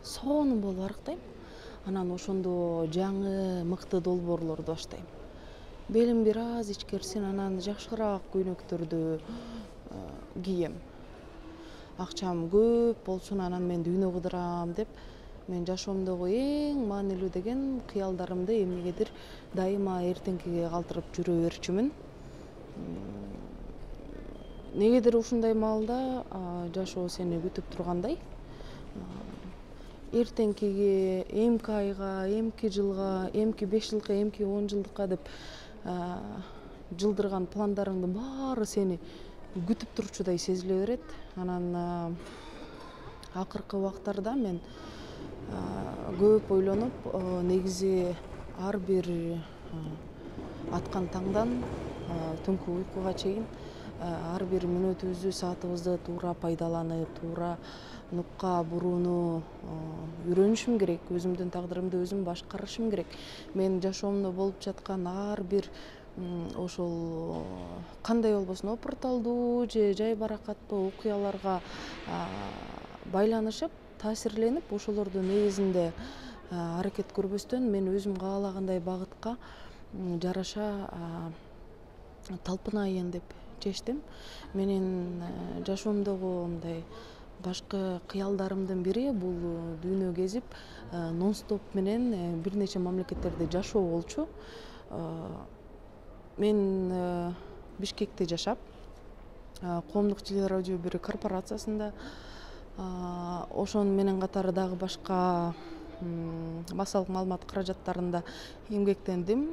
сонун болуп арыктайм. Анан ошондо жаңы мыкты долбоорлорду баштайм. Белим бир аз ичкерсин, анан жакшыраак көйнөктөрдү кийем. Акчам көп болсун, анан мен дүйнө кыдырам деп, мен жашоомдогу эң маанилүү деген кыялдарымды эмнегедир дайыма эртеңкиге калтырып жүрө берчүмүн. Негедир ушундай маалда жашоо сени күтүп тургандай. Эртеңкиге, эмки айга, эмки жылга, эмки 5 жылга, эмки 10 жылдыкка деп жылдырган пландарыңдын баары сени күтүп турчудай сезиле берет. Анан акыркы убактарда мен көп ойлонуп, негизи ар бир аткан таңдан түнкү уйкуга чейин ар бир мүнөтүбүздү, саатыбызды туура пайдаланып, туура нукка бурууну үйрөнүшүм керек. Өзүмдүн тагдырымды өзүм башкарышым керек. Мен жашоомдо болуп жаткан ар бир ошол кандай болбосун опурталдуу же жай баракаттуу окуяларга байланышып, таасирленип, ошолордун негизинде аракет көрбөстөн мен өзүм каалагандай багытка жараша талпынайын деп чечтим. Менин жашоомдогу мындай башкы кыялдарымдын бири бул дүйнө кезип, нон-стоп менен бир нече мамлекеттерде жашоо болчу. Мен Бишкекте жашап, коомдук телерадио бир корпорациясында, ошонун менен катары дагы башка массалык маалымат каражаттарында эмгектендим.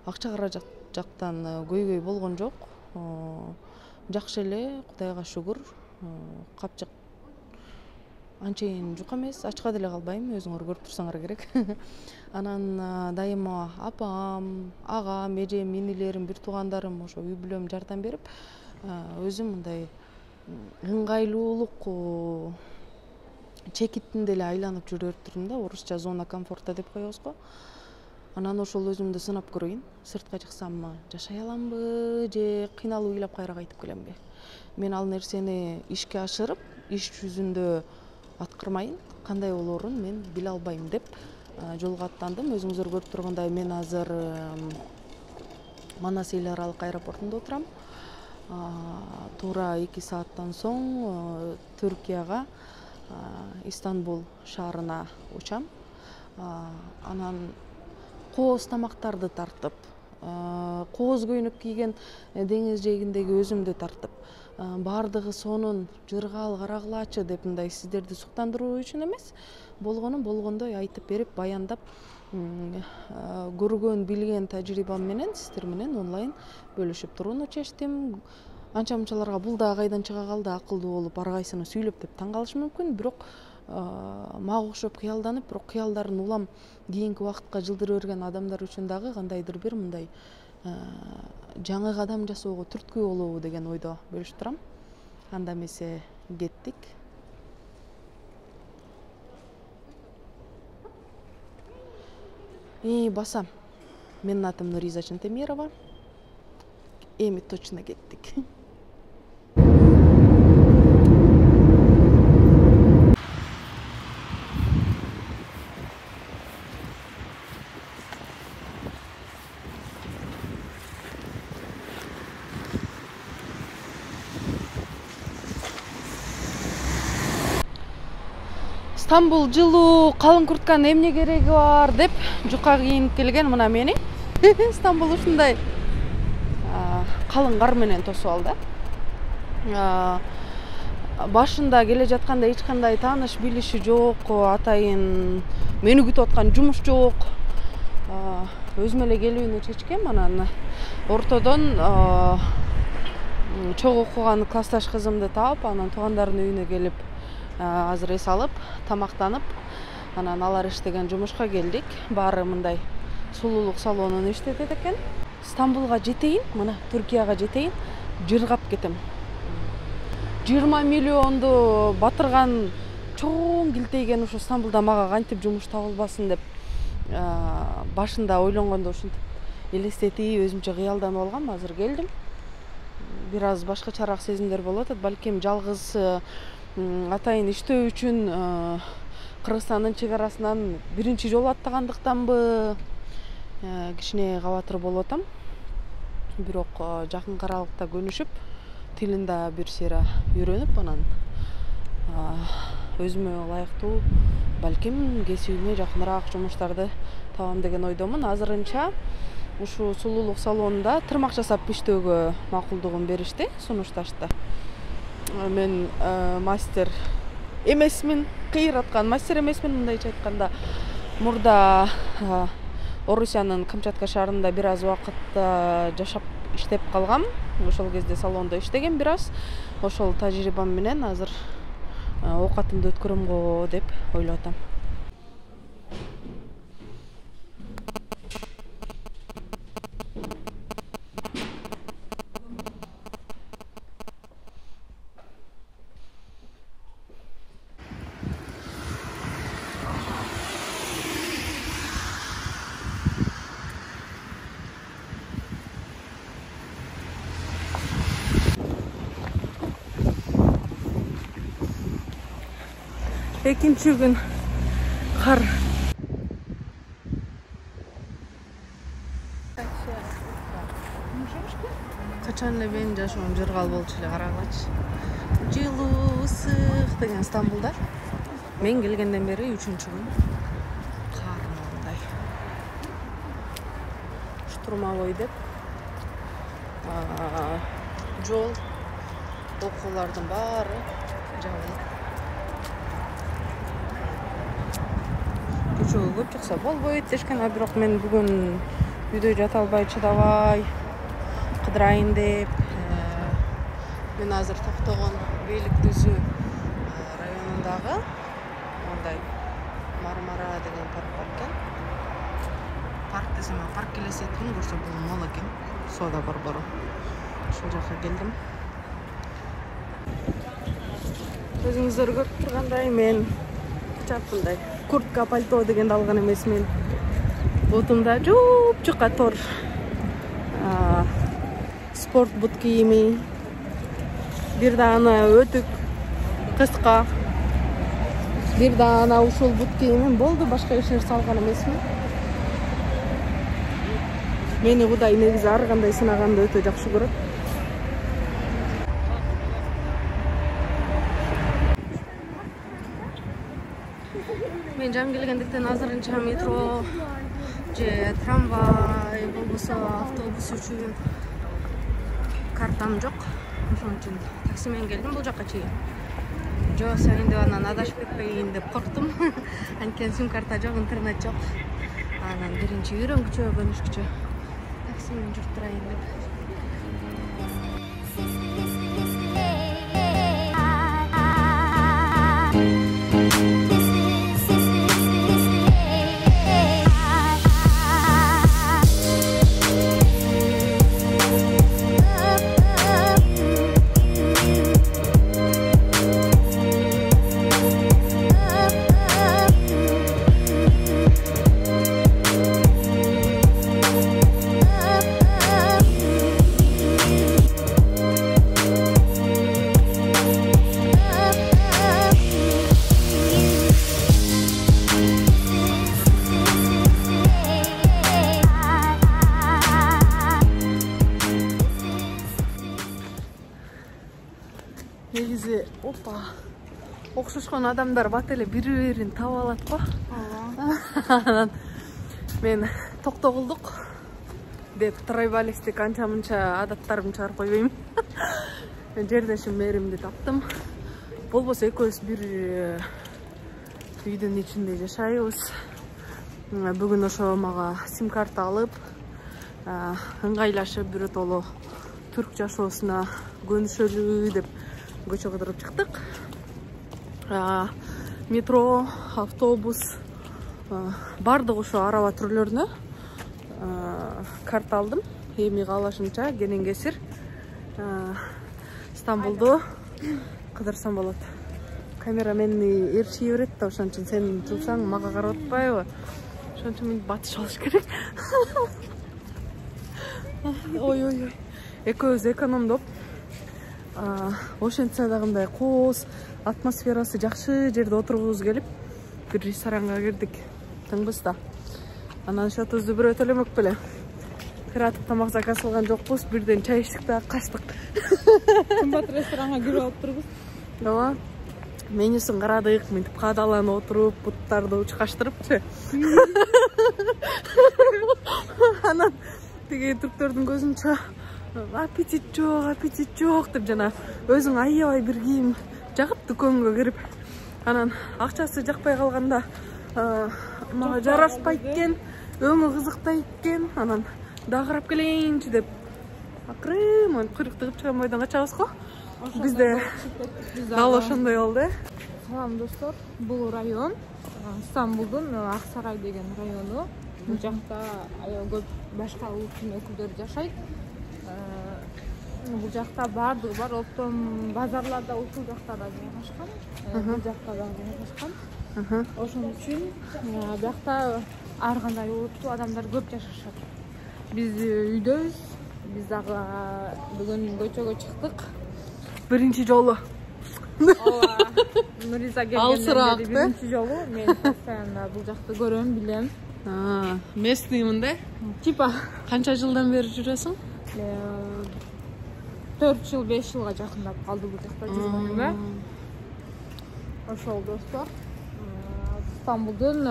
Акча каражат жактан көйгөй болгон жок. Жакшы эле, Кудайга шүгүр. Капчык анчейин жук эмес, ачка деле калбайм, өзүңөр көрүп турсаңар керек. Анан дайыма апам, агам, эжем, инилерим, бир туугандарым, ошо үй бүлөм жардам берип, өзүм мындай ыңгайлуулук чекитинде эле айланып жүрө бериптирмин да, орусча зона комфорта деп коебуз го. Анан ошол өзүмдү сынап көрөйүн. Сыртка чыксаммы, жашай аламбы же кыйналып ыйлап кайра кайтып келемби? Мен ал нерсени ишке ашырып, иш жүзүндө аткармайын, кандай болоорун мен биле албайм деп жолго аттандым. Өзүңүздөр көрүп тургандай, мен азыр Манас эл аралык аэропортунда отурам. Туура 2 сааттан соң Түркияга, Истанбул шаарына учам. Анан кооз тамактарды тартып, кооз көйнөк кийген деңиз жээгиндеги өзүмдү тартып, баардыгы сонун, жыргал, карагылачы деп мындай сиздерди суктандыруу үчүн эмес, болгонун болгондой айтып берип, баяндап, көргөн, билген тажрыйбам менен сиздер менен онлайн бөлүшүп турууну чечтим. Анча мынчаларга бул да кайдан чыга калды, акылдуу болуп, ар кайсыны сүйлөп деп таң калышы мүмкүн, бирок мага окшоп кыялданып, бирок кыялдарын улам кийинки убакытка жылдыра берген адамдар үчүн дагы кандайдыр бир мындай жаңы кадам жасоого түрткү болобу деген ойдо бөлүшүп турам. Анда эмесе кеттик. Басам. Менин атым Нуриза Чынтемирова. Эми точно кеттик. Стамбул жылуу, калың куртканын эмне кереги бар деп жука кийинип келген мына мени. Стамбул ушундай калың кар менен тосуп алды. Башында келе жатканда эч кандай тааныш билиши жок, атайын мени күтүп аткан жумуш жок. Өзүм эле келүүнү чечкем. Анан ортодон чогуу окуган классташ кызымды таап, анан туугандарынын үйүнө келип азыр эс алып, тамактанып, анан алар иштеген жумушка келдик. Баары мындай сулуулук салонун иштетет экен. Стамбулга жетейин, мына Түркияга жетейин, жыргап кетем. 20 миллионду батырган чоң килтейген ушу Стамбулда мага кантип жумуш табылбасын деп башында ойлонгондо ушинтип элестетип, өзүмчө кыялданып алгам. Азыр келдим. Бир аз башкачараак сезимдер болуп атат. Балким жалгыз атайын иштөө үчүн Кыргызстандын чек арасынан биринчи жолу аттагандыктанбы кичине кабатыр болуп атам. Бирок жакынкы аралыкта көнүшүп, тилин да бир сыйра үйрөнүп, анан өзүмө ылайыктуу балким кесибиме жакыныраак жумуштарды табам деген ойдомун. Азырынча ушул сулуулук салонунда тырмак жасап иштөөгө макулдугун беришти, сунушташты. Мен мастер эмесмин, кыйраткан мастер эмесмин, мындайча айтканда. Мурда Орусиянын Камчатка шаарында бир аз убакыт жашап иштеп калгам. Ошол кезде салондо иштегем бир аз. Ошол тажрыйбам менен азыр оокатымды өткөрөм го деп ойлоп атам. Экинчи күн кар. Качан эле мен жашоом жыргал болчу эле, карагылачы. Жылуу, ысык деген Стамбулда. Мен келгенден бери 3-чү күн. Кар мындай. Штурмовой деп. Жол, окуулардын баары жабылып. Кечөө көп чыкса болбойт дешкен, бирок мен бүгүн үйдө жата албай, чыдабай кыдырайын деп мен азыр токтогон Бейлик-Түзү районундагы мондай Мармара деген парк бар экен. Парк десем, парк элестетим, көрсө бул мол экен, соода борбору. Ошол жака келдим. Өзүңүздөр көрүп тургандай, мен чапындай куртка, пальто дегенди алган эмесмин. Бутумда жуп-жука тор спорт бут кийими, бир даана өтүк кыска, бир даана ушул бут кийимим болду, башка эч нерсе алган эмесмин. Мени Кудай негизи ар кандай сынаганды өтө жакшы көрөт. Мен жам келгендиктен азырынча метро же трамвай болбосо автобус үчүн картам жок. Ошон үчүн такси менен келдим бул жака чейин. Жөө сайын деп анан адашып кетпейин деп корктум. Анткени сим карта жок, интернет жок. Анан биринчи үйрөнгүчө, көнүшкүчө такси менен жүрүп турайын деп. Негизи окшошкон адамдар бат эле бири-бирин таап алат го. Ооба. Мен токтогулдук деп трайбалистик анча-мынча адаттарымды чыгарып койбойм. Мен жердешим мэримди таптым. Болбосо экөөбүз бир үйдүн ичинде жашайбыз. Бүгүн ошо мага сим карта алып, ыңгайлашып биротоло түрк жашоосуна көнүшөлү деп көчө кыдырып чыктык. Метро, автобус, бардык ошо араба түрлөрүнө карта алдым. Эми каалашымча кенен кесир Стамбулду кыдырсам болот. Камера мени ээрчие берет да, ошон үчүн сен жылсаң мага карап атпайбы? Ошон үчүн мен батыш алыш керек. Ой. Экөөбүз экономдоп ошентсе дагындай кооз атмосферасы жакшы жерде отургубуз келип, бир ресторанга кирдик. Тыңбыз да. Анан счетубузду бирөө төлөмөк беле. Кыратып тамак заказ кылган жокпуз, бирден чай ичтик да качтык. Кымбат ресторанга кирип отурбуз. Ооба. Менюсун карадык, мынтип каадаланып отуруп, буттарды учкаштырыпчы. Анан тиги түрктөрдүн көзүнчө аппетит жок деп жана өзүң аябай бир кийим жагып дүкөнгө кирип, анан акчасы жакпай калганда мага жарашпайт экен, өңү кызыктай экен, анан дагы карап келейинчи деп акырын куйрук тыгып чыган бойдон качабыз го. Бизде дал ошондой болду. Салам достор, бул район Стамбулдун Ак Сарай деген району. Бул жакта аябай көп башка улуттун өкүлдөрү жашайт. Бул жакта баардыгы бар, оптом базарларда ушул жакта да жайгашкан, бул жакта да жайгашкан. Ошон үчүн бuyakta ар кандай улуттуу адамдар көп жашашат. Биз үйдөбүз, биз дагы бүгүн көчөгө чыктык. Биринчи жолу. Ооба. Нуриза келгенден бери биринчи жолу мен постоянно бул жакты көрөм, билем. Местныймын да? Типа. Канча жылдан бери жүрөсүң? 4 жыл, 5 жылга жакындап калды бул жакта жүргөнүмө. Ошол достор. Стамбулдун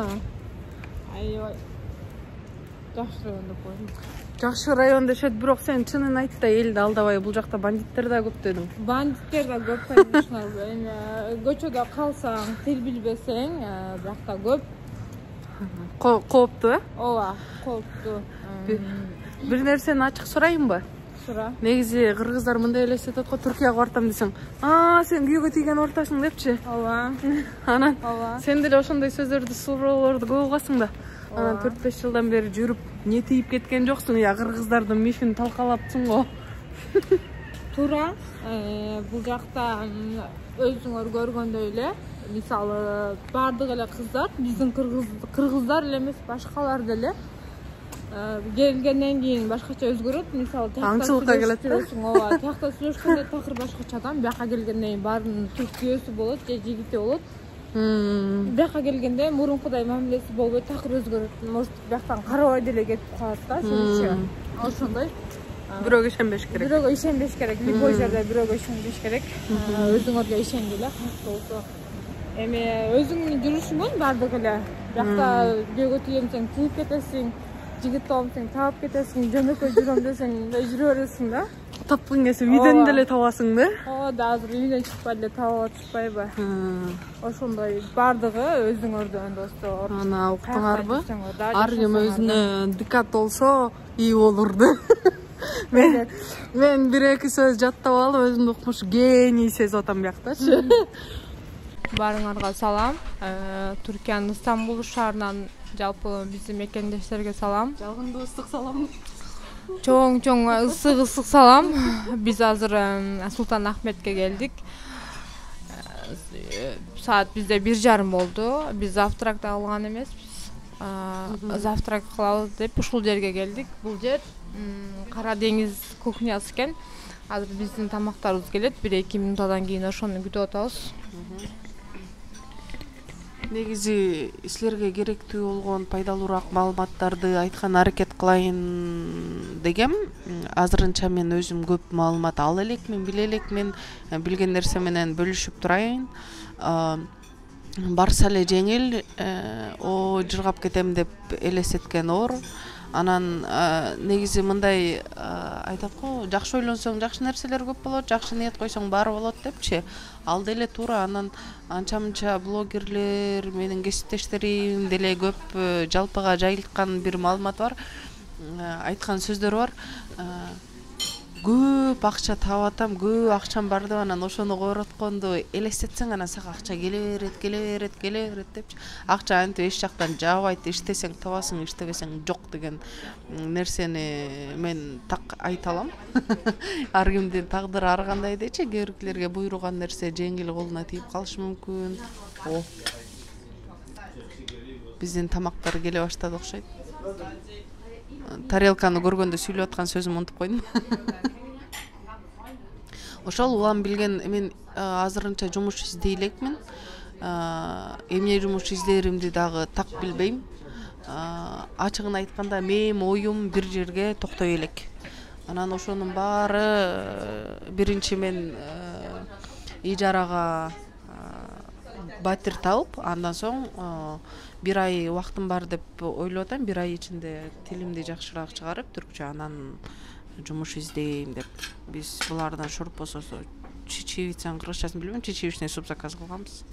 аябай жакшы район деп коем. Жакшы район дешет, бирок сен чынын айт да, элди алдабай, бул жакта бандиттер да көп дедің. Бандиттер да көп, конечно. Көчөдө калсаң, тил билбесең, бuyakta көп. Кооптуу, Ооба, кооптуу. Бир нерсени ачык сурайынбы? Сура. Негизи кыргыздар мындай элестетет го, Түркияга бартам десең, сен күйөөгө тийген ортасың депчи. Ооба. Анан сен деле ошондой сөздөрдү, суроолорду көп угасың да. Анан 4-5 жылдан бери жүрүп, не тийип кеткен жоксуң, я кыргыздардын мифин талкалапсың го. Туура. Бул жакта өзүңөр көргөндөй эле, мисалы баардык эле кыздар биздин кыргыздар эле эмес, башкалар деле келгенден кийин башкача өзгөрөт. Мисалы аңчылыкка келет да. Ооба, тиякта сүйлөшкөндө такыр башкачадан, бияка келгенден кийин баарынын түрк күйөөсү болот же жигити болот. Бияка келгенде мурункудай мамилеси болбойт, такыр өзгөрөт. Может, бияктан карабай деле кетип калат да, сөзчү. Ошондой. Бирөөгө ишенбеш керек. Бирөөгө ишенбеш керек. Любой жерде бирөөгө ишенбеш керек. Өзүңөргө ишенгиле, кантип болсо. Эми өзүңдүн жүрүшүңөн баардык эле. Биякта бирөөгө тийемсең тийип кетесиң, жигит таапсаң таап кетесиң, жөнөкөй жүрөм десең жүрө бересиң да. Тапкың келсе үйдөн деле табасың да. Ооба, да азыр үйдөн чыкпай эле таап атышпайбы? Ошондой баардыгы өзүңөрдөн достор. Ана уктуңарбы? Ар ким өзүнө дикат болсо ий болурду. Мен бир-эки сөз жаттап алып, өзүмдү укмуш гений сезип атам бияктачы. Баарыңарга салам. Түркиянын Стамбул шаарынан жалпы биздин мекендештерге салам. Жалгындуу ыстык салам. Чоң ысык салам. Биз азыр Султан Ахметке келдик. Саат бизде 1:30 болду. Биз завтрак да алган эмеспиз. Завтрак кылабыз деп ушул жерге келдик. Бул жер Кара деңиз кухнясы экен. Азыр биздин тамактарыбыз келет. 1-2 минуттан кийин ошону күтүп атабыз. Негизи силерге керектүү болгон пайдалуураак маалыматтарды айткан аракет кылайын дегем. Азырынча мен өзүм көп маалымат ала элекмин, биле элекмин, билген нерсе менен бөлүшүп турайын. Барса эле жеңил, жыргап кетем деп элестеткен оор. Анан негизи мындай айтат го, жакшы ойлонсоң жакшы нерселер көп болот, жакшы ниет койсоң баары болот депчи. Ал деле туура. Анан анча-мынча блогерлер, менин кесиптештерим деле көп жалпыга жайылткан бир маалымат бар. Айткан сөздөр бар. Көп акча таап атам, көп акчам бар деп, анан ошону койротконду элестетсең, анан сага акча келе берет депчи. Акча антип эч жактан жаабайт, иштесең табасың, иштебесең жок деген нерсени мен так айта алам. Ар кимдин тагдыры ар кандай дечи, кээ бирлерге буйруган нерсе жеңил колуна тийип калышы мүмкүн. Биздин тамактар келе баштады окшойт. Тарелканы көргөндө сүйлөп аткан сөзүм унутуп койдум. Ошол улам билген мен азырынча жумуш издей элекмин. Эмне жумуш издеримди дагы так билбейм. Ачыгын айтканда менин оюм бир жерге токтой элек. Анан ошонун баары биринчи мен ижарага батир табып, андан соң бир ай убактым бар деп ойлоп атам. Бир ай ичинде тилимди жакшыраак чыгарып, түркчө анан жумуш издейм деп. Биз булардан шорпосо чечевицаны кыргызчасын билбейм, чечевичный суп заказ кылганбыз.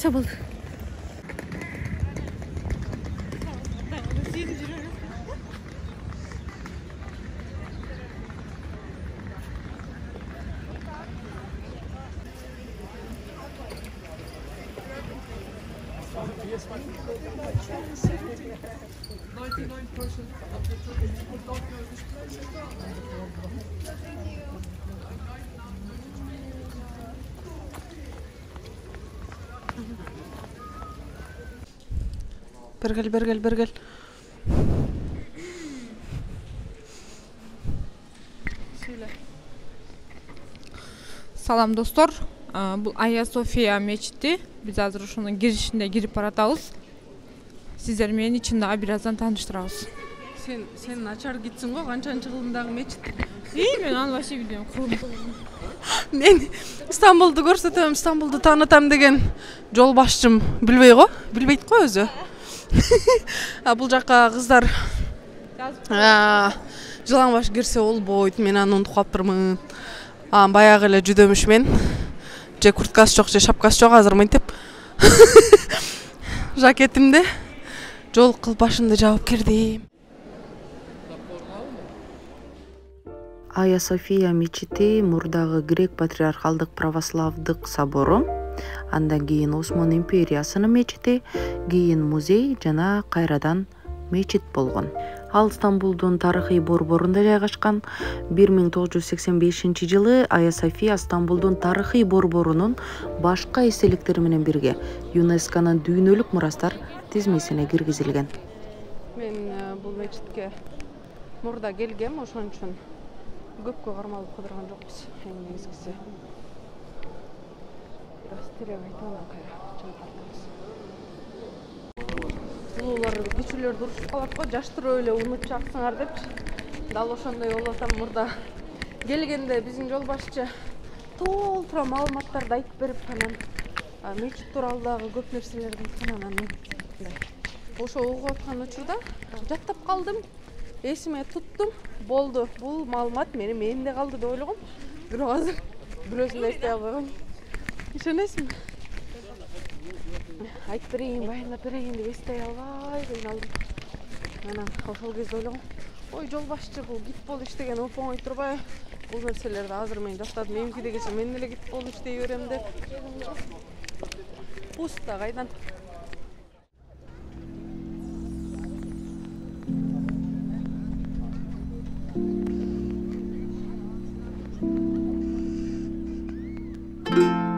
Çabuk. Бергел. Салам достор. Бул Айя София мечити. Биз азыр ошонун киришине кирип баратабыз. Сиздер менен ичинде бираздан тааныштырабыз. Сен начар гитсиң го, канчанчы кылымдагы мечит? Мен аны вообще билбейм. Мен Стамбулду көрсөтөм, Стамбулду таанытам деген жол башчым билбейт го өзү. Бул жака кыздар жылаңбаш кирсе болбойт, мен аны унутуп калыптырмын. Баягы эле жүдөмүшмен. Же курткасы жок, же шапкасы жок, азыр мынтип. Жакетимди жол кылпашымды жабып кирдим. Айя София мечити мурдагы грек патриархалдык православдык собору, андан кийин Осман империясынын мечити, кийин музей жана кайрадан мечит болгон. Ал Стамбулдун тарыхый борборунда жайгашкан. 1985-жылы Айя София Стамбулдун тарыхый борборунун башка эстеликтери менен бирге ЮНЕСКОнун дүйнөлүк мурастар тизмесине киргизилген. Мен бул мечитке мурда келгем, ошон үчүн көпкө кармалып кыдырган жокпуз. Эң негизгиси терең айтабын, кайра чаңкартабыз. Улуулар, кичүүлөр турушуп калат го, жаштырып эле унутуп чаксыңар депчи. Дал ошондой болуп атам. Мурда келгенде биздин жол башчы толтура маалыматтарды айтып берип, анан мечит тууралуу дагы көп нерселерди айткан. Анан ошо угуп аткан учурда жаттап калдым. эсиме туттум. Болду. Бул маалымат менде калды деп ойлогом. Бирок азыр бирөөсүн эстей албай. Ишенесиңби? Айтып берейин, баяндап берейин деп эстей албай кыйналдым. Анан ошол кезде ойлогом, ой жол башчы бул гид болуп иштеген оп оңой турбай. Бул нерселерди азыр мен жаштардын меники дегече мен эле гид болуп иштей берем деп. Пусто кайдан. Thank you.